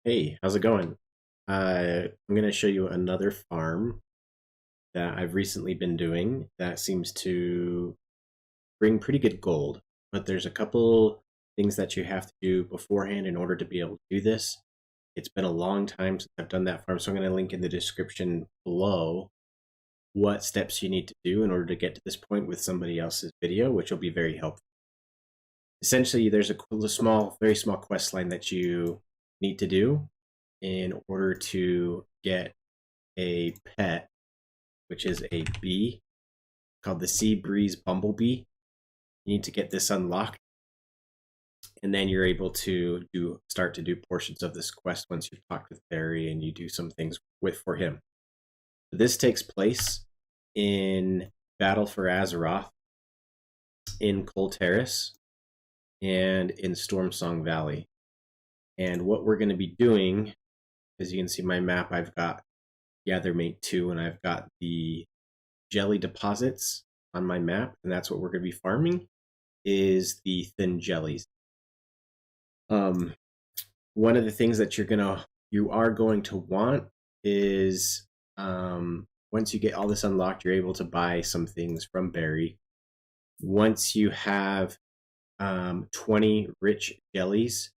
Hey, how's it going? I'm going to show you another farm that I've recently been doing that seems to bring pretty good gold, but there's a couple things that you have to do beforehand in order to be able to do this. It's been a long time since I've done that farm, so I'm going to link in the description below what steps you need to do in order to get to this point with somebody else's video, which will be very helpful. Essentially, there's a very small quest line that you need to do in order to get a pet, which is a bee called the Sea Breeze Bumblebee. You need to get this unlocked, and then you're able to start to do portions of this quest once you've talked with Barry and you do some things for him. This takes place in Battle for Azeroth, in Coal Terrace, and in Stormsong Valley. And what we're going to be doing, as you can see my map, I've got Gathermate 2 and I've got the jelly deposits on my map, and that's what we're going to be farming, is the thin jellies. One of the things that you are going to want is once you get all this unlocked, you're able to buy some things from Barry. Once you have 20 rich jellies,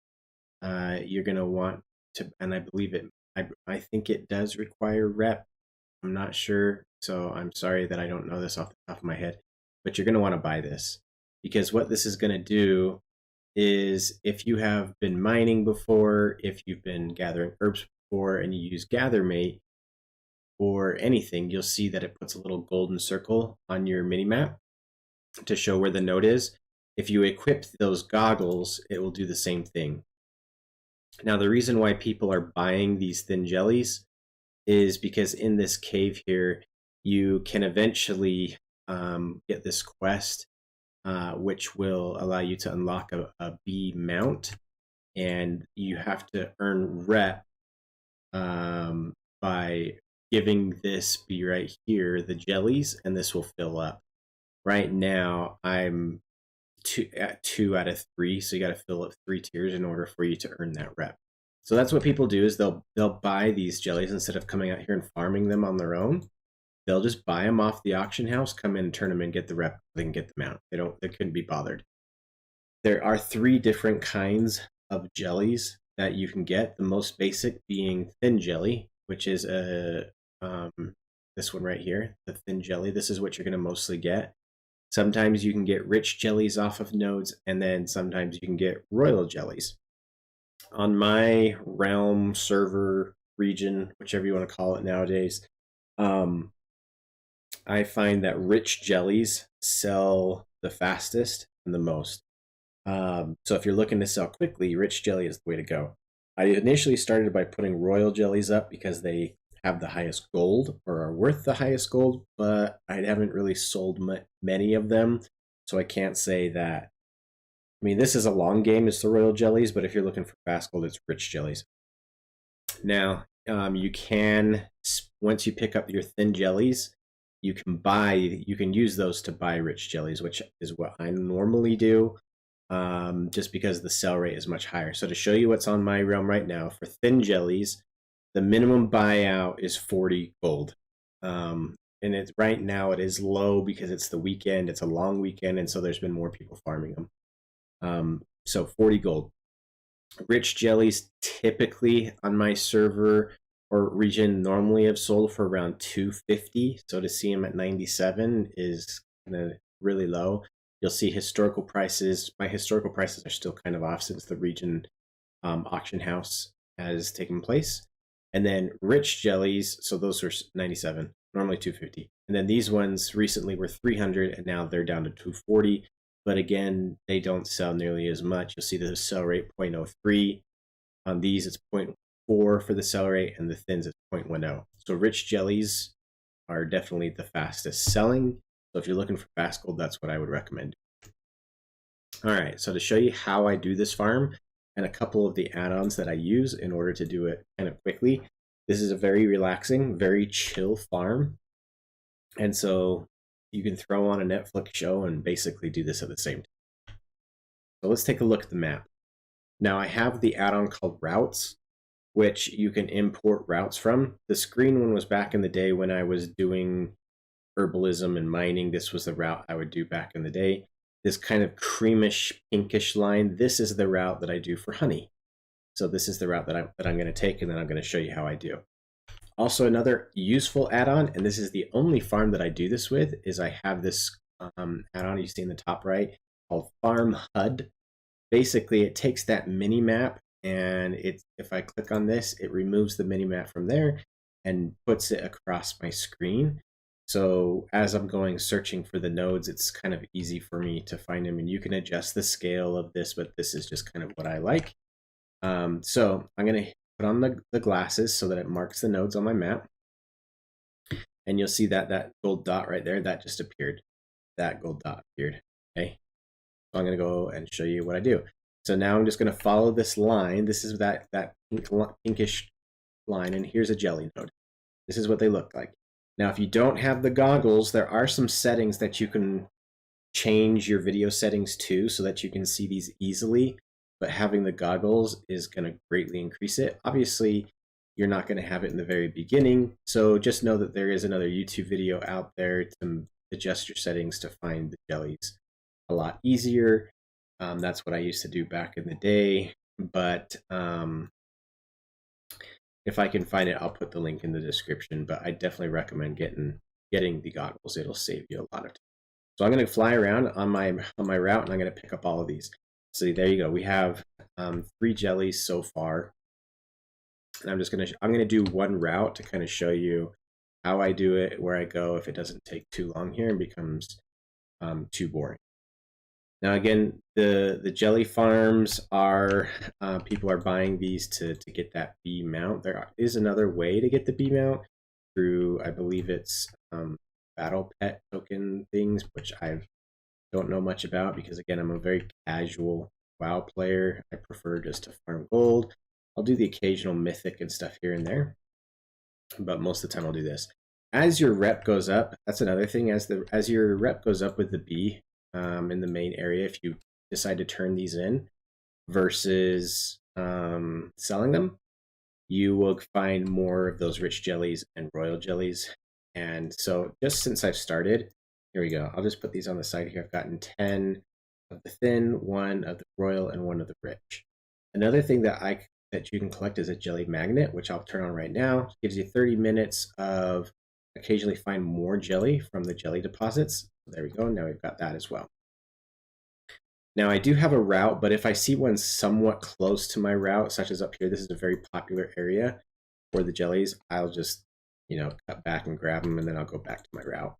you're going to want to, and I believe I think it does require rep. I'm not sure, so I'm sorry that I don't know this off the top of my head, but you're going to want to buy this, because what this is going to do is, if you have been mining before, if you've been gathering herbs before, and you use Gathermate or anything, you'll see that it puts a little golden circle on your mini-map to show where the node is. If you equip those goggles, it will do the same thing. Now, the reason why people are buying these thin jellies is because in this cave here, you can eventually get this quest, which will allow you to unlock a bee mount, and you have to earn rep by giving this bee right here the jellies, and this will fill up. Right now, I'm at 2 out of 3, so you got to fill up 3 tiers in order for you to earn that rep. So that's what people do, is they'll buy these jellies instead of coming out here and farming them on their own. They'll just buy them off the auction house, come in, turn them in, get the rep, they can get them out. They couldn't be bothered. There are 3 different kinds of jellies that you can get. The most basic being thin jelly, which is this one right here, the thin jelly. This is what you're going to mostly get. Sometimes you can get rich jellies off of nodes, and then sometimes you can get royal jellies. On my realm, server, region, whichever you want to call it nowadays, I find that rich jellies sell the fastest and the most. So if you're looking to sell quickly, rich jelly is the way to go. I initially started by putting royal jellies up because they have the highest gold, or are worth the highest gold, but I haven't really sold many of them, so I can't say that. I mean, this is a long game, it's the royal jellies, but if you're looking for fast gold, it's rich jellies. Now, you can, once you pick up your thin jellies, you can use those to buy rich jellies, which is what I normally do, just because the sell rate is much higher. So to show you what's on my realm right now, for thin jellies, the minimum buyout is 40 gold. And it's right now it is low because it's the weekend, it's a long weekend, and so there's been more people farming them. So 40 gold. Rich jellies typically on my server or region normally have sold for around 250. So to see them at 97 is kind of really low. You'll see historical prices. My historical prices are still kind of off since the region auction house has taken place. And then rich jellies, so those are 97, normally 250. And then these ones recently were 300, and now they're down to 240. But again, they don't sell nearly as much. You'll see the sell rate 0.03. On these, it's 0.4 for the sell rate, and the thins is 0.10. So rich jellies are definitely the fastest selling. So if you're looking for fast gold, that's what I would recommend. All right, so to show you how I do this farm and a couple of the add-ons that I use in order to do it kind of quickly, this is a very relaxing, very chill farm. And so you can throw on a Netflix show and basically do this at the same time. So let's take a look at the map. Now I have the add-on called Routes. which you can import routes from. The screen one was back in the day when I was doing herbalism and mining. This was the route I would do back in the day. This kind of creamish, pinkish line, this is the route that I do for honey. So this is the route that I'm going to take, and then I'm going to show you how I do. Also, another useful add-on, and this is the only farm that I do this with, is I have this add-on you see in the top right called Farm HUD. Basically, it takes that mini map, and if I click on this, it removes the mini map from there and puts it across my screen. So as I'm going searching for the nodes, it's kind of easy for me to find them, and you can adjust the scale of this, but this is just kind of what I like. So I'm going to put on the glasses so that it marks the nodes on my map. And you'll see that gold dot right there, that just appeared. That gold dot appeared, okay? So I'm going to go and show you what I do. So now I'm just going to follow this line. This is that pinkish line, and here's a jelly node. This is what they look like. Now, if you don't have the goggles, there are some settings that you can change your video settings to so that you can see these easily, but having the goggles is going to greatly increase it. Obviously, you're not going to have it in the very beginning, so just know that there is another YouTube video out there to adjust your settings to find the jellies a lot easier. That's what I used to do back in the day, but if I can find it, I'll put the link in the description, but I definitely recommend getting the goggles. It'll save you a lot of time. So I'm going to fly around on my route, and I'm going to pick up all of these. So there you go. We have 3 jellies so far. And I'm going to do one route to kind of show you how I do it, where I go, if it doesn't take too long here and becomes too boring. Now again, the jelly farms are, people are buying these to get that bee mount. There is another way to get the bee mount through, I believe it's battle pet token things, which I don't know much about because again, I'm a very casual WoW player. I prefer just to farm gold. I'll do the occasional mythic and stuff here and there, but most of the time I'll do this. As your rep goes up, that's another thing, as your rep goes up with the bee, in the main area, if you decide to turn these in versus selling them, you will find more of those rich jellies and royal jellies. And so just since I've started, here we go. I'll just put these on the side here. I've gotten 10 of the thin, 1 of the royal, and 1 of the rich. Another thing that you can collect is a jelly magnet, which I'll turn on right now. It gives you 30 minutes of occasionally find more jelly from the jelly deposits. There we go. Now we've got that as well. Now I do have a route, but if I see one somewhat close to my route, such as up here, this is a very popular area for the jellies, I'll just, cut back and grab them, and then I'll go back to my route.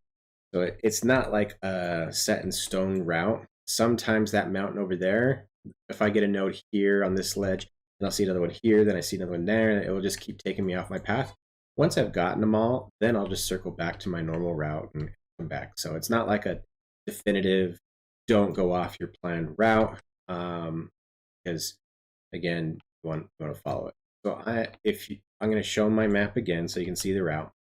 So it's not like a set in stone route. Sometimes that mountain over there, if I get a node here on this ledge, and I'll see another one here, then I see another one there, and it will just keep taking me off my path. Once I've gotten them all, then I'll just circle back to my normal route and come back. So it's not like a definitive don't go off your planned route, because again, you want to follow it. So I'm going to show my map again so you can see the route.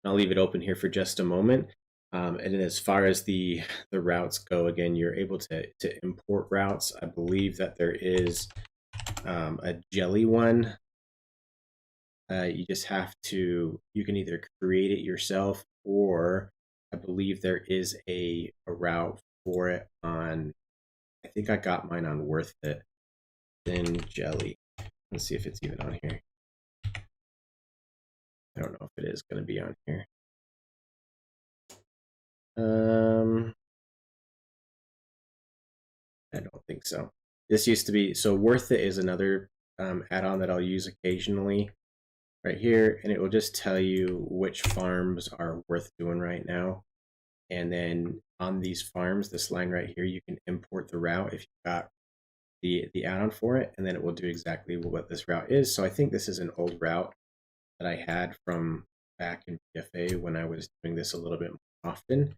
I'll leave it open here for just a moment. And as far as the routes go, again, you're able to import routes. I believe that there is a jelly one. You just have to, you can either create it yourself, or I believe there is a route for it on, I think I got mine on Worth It, thin jelly. Let's see if it's even on here. I don't know if it is going to be on here. I don't think so. This used to be, so Worth It is another add-on that I'll use occasionally right here, and it will just tell you which farms are worth doing right now. And then on these farms, this line right here, you can import the route if you've got the add-on for it, and then it will do exactly what this route is. So I think this is an old route that I had from back in PFA when I was doing this a little bit more often.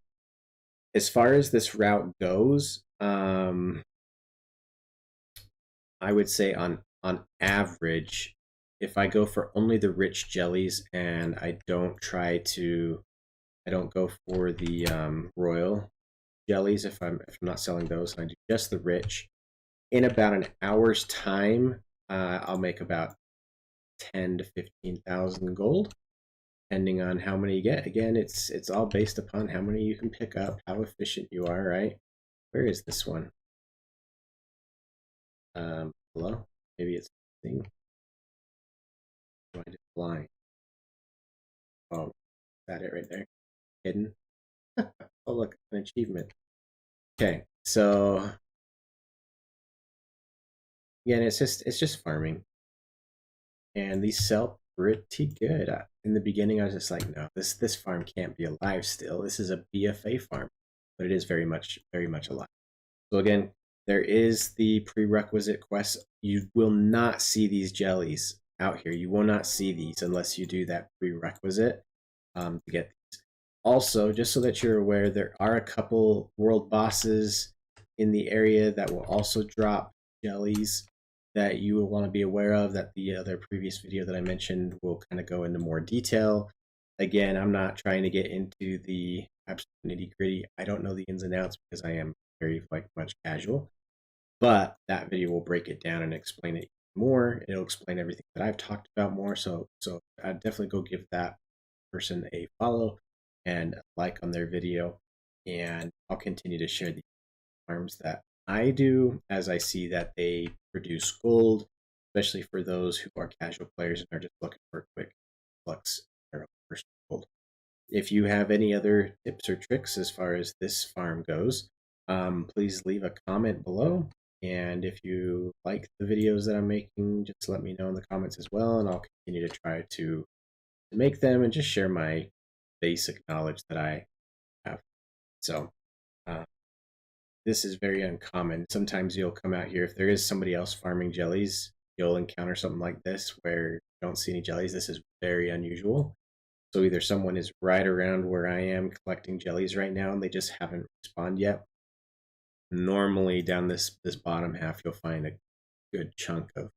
As far as this route goes, I would say on average, if I go for only the rich jellies and I don't go for the royal jellies, if I'm not selling those, and I do just the rich, in about an hour's time, I'll make about 10 to 15,000 gold, depending on how many you get. Again, it's all based upon how many you can pick up, how efficient you are, right? Where is this one? Hello? Maybe it's thing. Why did flying? Oh, is that it right there? Hidden. Oh, look, an achievement. Okay, so again, it's just farming, and these sell pretty good. In the beginning, I was just like, no, this farm can't be alive still. This is a BFA farm, but it is very much alive. So again, there is the prerequisite quest. You will not see these jellies out here. You will not see these unless you do that prerequisite to get these. Also, just so that you're aware, there are a couple world bosses in the area that will also drop jellies that you will want to be aware of, that the other previous video that I mentioned will kind of go into more detail. Again, I'm not trying to get into the absolute nitty gritty. I don't know the ins and outs because I am very much casual, but that video will break it down and explain it more. It'll explain everything that I've talked about more. So I'd definitely go give that person a follow and like on their video, and I'll continue to share the farms that I do as I see that they produce gold, especially for those who are casual players and are just looking for a quick flux in their first gold. If you have any other tips or tricks as far as this farm goes, please leave a comment below. And if you like the videos that I'm making, just let me know in the comments as well, and I'll continue to try to make them and just share my basic knowledge that I have. So uh, this is very uncommon. Sometimes you'll come out here, if there is somebody else farming jellies, you'll encounter something like this where you don't see any jellies. This is very unusual. So either someone is right around where I am collecting jellies right now and they just haven't respawned yet. Normally down this bottom half you'll find a good chunk of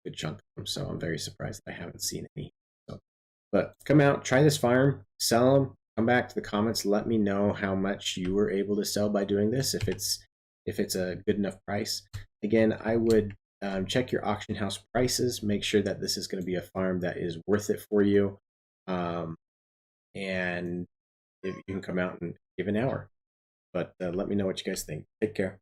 them. So I'm very surprised that I haven't seen any. So, but come out, try this farm, sell them, come back to the comments, let me know how much you were able to sell by doing this, if it's a good enough price. Again, I would check your auction house prices, make sure that this is going to be a farm that is worth it for you. And if you can come out and give an hour. But let me know what you guys think. Take care.